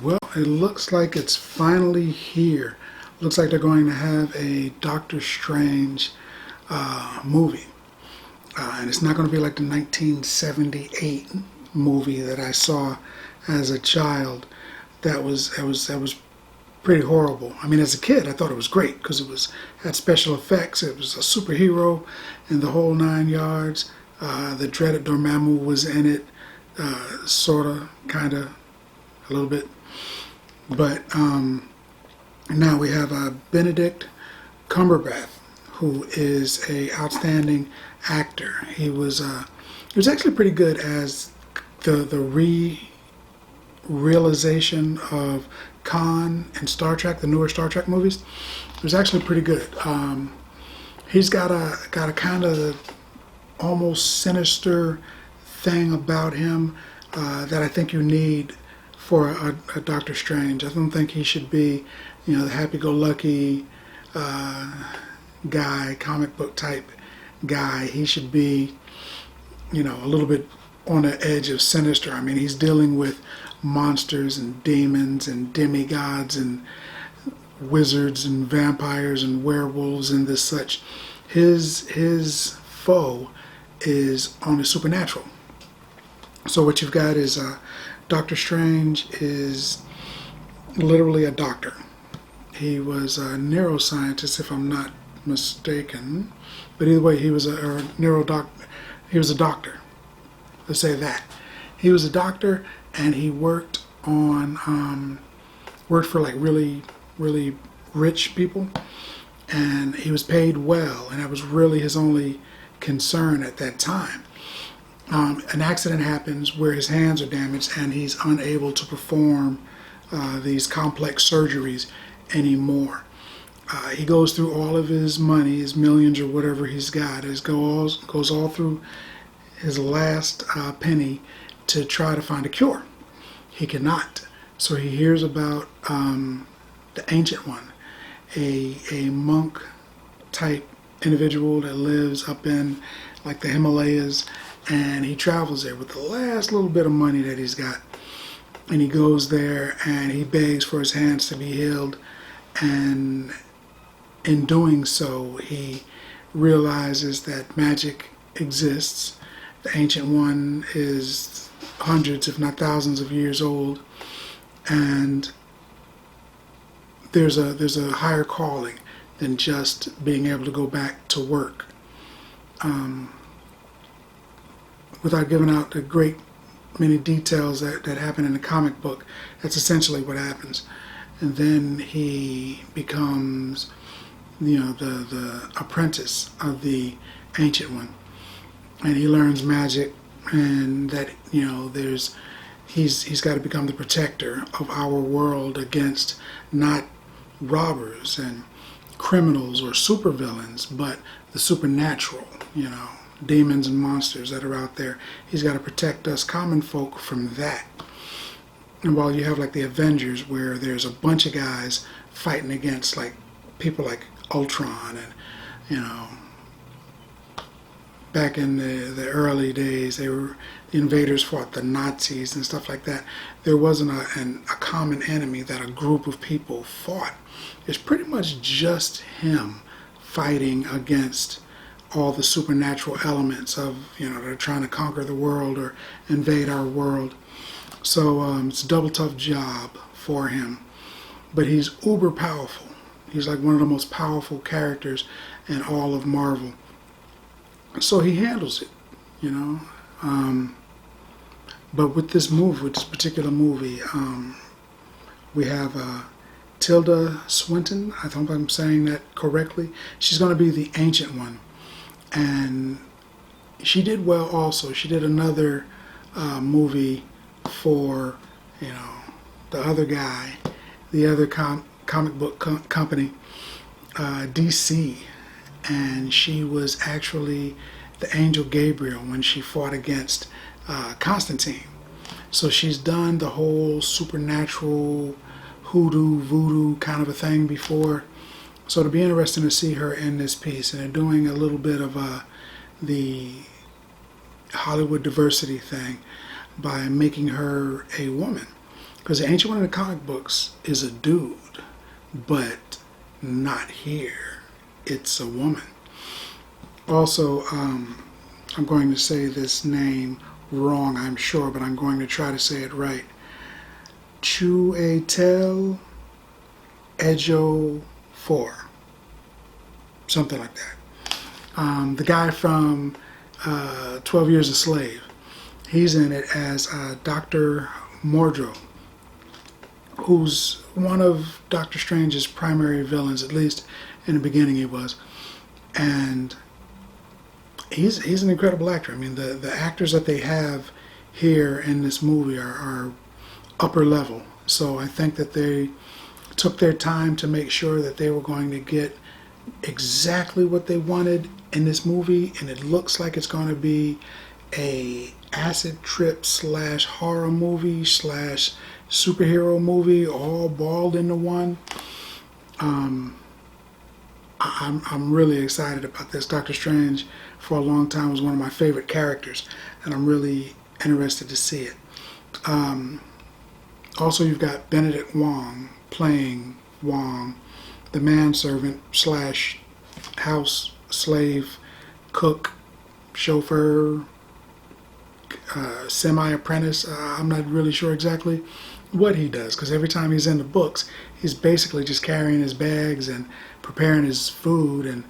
Well, it looks like it's finally here. Looks like they're going to have a Doctor Strange movie. And it's not going to be like the 1978 movie that I saw as a child. That was pretty horrible. I mean, as a kid, I thought it was great because it was had special effects. It was a superhero and the whole nine yards. The dreaded Dormammu was in it, sorta, kinda, a little bit. But now we have Benedict Cumberbatch, who is a outstanding actor. He was actually pretty good as the realization of Khan and Star Trek, the newer Star Trek movies. It was actually pretty good. He's got a kind of almost sinister thing about him that I think you need for a Doctor Strange. I don't think he should be, the happy-go-lucky guy, comic book type guy. He should be, a little bit on the edge of sinister. I mean, he's dealing with monsters and demons and demigods and wizards and vampires and werewolves and this such. His foe is on the supernatural. So what you've got is Doctor Strange is literally a doctor. He was a neuroscientist, if I'm not mistaken. But either way, he was He was a doctor. Let's say that. He was a doctor, and he worked for like really, really rich people, and he was paid well, and that was really his only concern at that time. An accident happens where his hands are damaged and he's unable to perform these complex surgeries anymore. He goes through all of his money, his millions or whatever he's got. It goes all through his last penny to try to find a cure. He cannot. So he hears about the Ancient One, a monk type individual that lives up in like the Himalayas, and he travels there with the last little bit of money that he's got. And he goes there and he begs for his hands to be healed, and in doing so he realizes that magic exists. The Ancient One is hundreds if not thousands of years old, and there's a higher calling than just being able to go back to work. Without giving out the great many details that happen in the comic book, that's essentially what happens. And then he becomes, the apprentice of the Ancient One, and he learns magic, and that he's got to become the protector of our world against not robbers and criminals or supervillains, but the supernatural, demons and monsters that are out there. He's got to protect us common folk from that. And while you have like the Avengers, where there's a bunch of guys fighting against like people like Ultron, and back in the early days, the invaders fought the Nazis and stuff like that. There wasn't a common enemy that a group of people fought. It's pretty much just him fighting against all the supernatural elements of, that are trying to conquer the world or invade our world. So it's a double tough job for him. But he's uber powerful. He's like one of the most powerful characters in all of Marvel. So he handles it, But with this particular movie, we have Tilda Swinton. I hope I'm saying that correctly. She's going to be the Ancient One. And she did well also. She did another movie for, you know, the other guy, the other comic book company, DC, and she was actually the angel Gabriel when she fought against Constantine. So she's done the whole supernatural hoodoo, voodoo kind of a thing before. So it'll be interesting to see her in this piece. And they're doing a little bit of the Hollywood diversity thing by making her a woman. Because the Ancient One in the comic books is a dude, but not here. It's a woman. Also, I'm going to say this name wrong, I'm sure, but I'm going to try to say it right. Chiwetel Ejiofor. Something like that. The guy from 12 Years a Slave. He's in it as Dr. Mordro, who's one of Doctor Strange's primary villains, at least in the beginning he was. And he's an incredible actor. I mean, the actors that they have here in this movie are upper level. So I think that they took their time to make sure that they were going to get exactly what they wanted in this movie, and it looks like it's going to be a acid trip / horror movie / superhero movie all balled into one. I'm really excited about this. Doctor Strange for a long time was one of my favorite characters, and I'm really interested to see it. Also, you've got Benedict Wong playing Wong, the manservant / house slave, cook, chauffeur, semi-apprentice. I'm not really sure exactly what he does, because every time he's in the books, he's basically just carrying his bags and preparing his food and,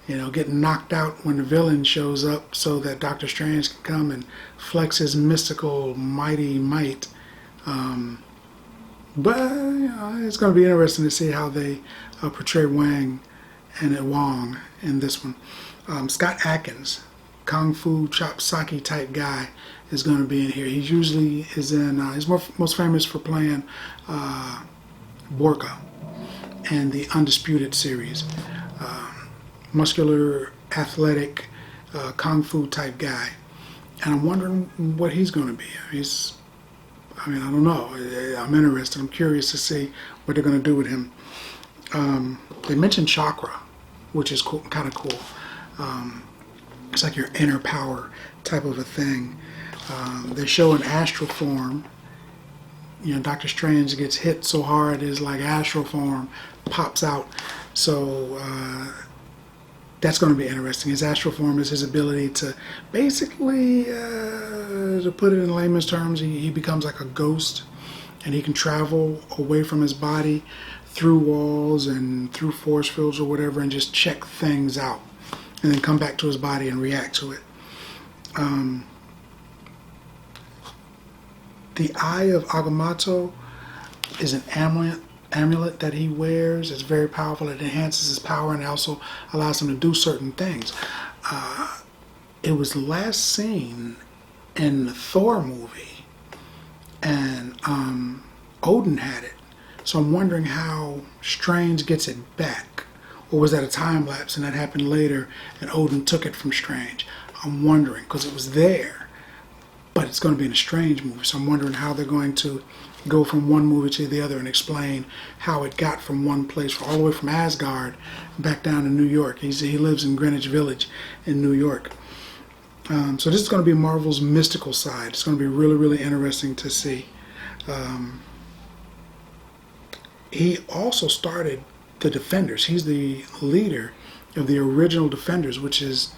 you know, getting knocked out when the villain shows up so that Doctor Strange can come and flex his mystical mighty might. But it's going to be interesting to see how they portray Wang and Wong in this one. Scott Adkins, Kung Fu Chop Saki type guy, is going to be in here. He usually is in, he's most famous for playing Borka in the Undisputed series. Muscular, athletic, Kung Fu type guy. And I'm wondering what he's going to be. I don't know. I'm interested. I'm curious to see what they're going to do with him. They mentioned chakra, which is cool, kind of cool. It's like your inner power type of a thing. They show an astral form. You know, Doctor Strange gets hit so hard, his like astral form pops out. So that's going to be interesting. His astral form is his ability to basically, to put it in layman's terms, he becomes like a ghost, and he can travel away from his body through walls and through force fields or whatever, and just check things out, and then come back to his body and react to it. The Eye of Agamotto is an amulet that he wears. It's very powerful. It enhances his power and also allows him to do certain things. It was last seen in the Thor movie, and Odin had it. So I'm wondering how Strange gets it back. Or was that a time lapse and that happened later and Odin took it from Strange? I'm wondering, because it was there, but it's going to be in a Strange movie. So I'm wondering how they're going to go from one movie to the other and explain how it got from one place, all the way from Asgard back down to New York. He lives in Greenwich Village in New York. So this is going to be Marvel's mystical side. It's going to be really, really interesting to see. He also started the Defenders. He's the leader of the original Defenders, which is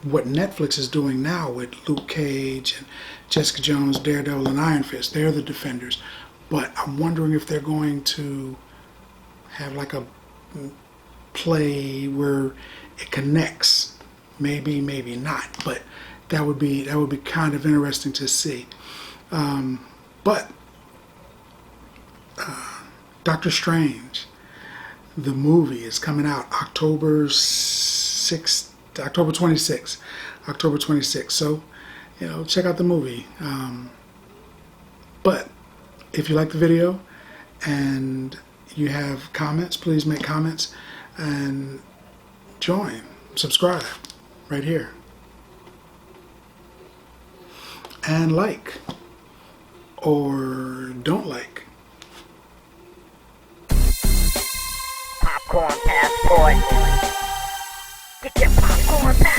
what Netflix is doing now with Luke Cage and Jessica Jones, Daredevil, and Iron Fist. They're the Defenders. But I'm wondering if they're going to have like a play where it connects. Maybe, maybe not. But that would be kind of interesting to see. But Doctor Strange, the movie, is coming out October 26th. So, check out the movie. But if you like the video and you have comments, please make comments and subscribe right here. And like or don't like. Popcorn passport. Get your popcorn passport.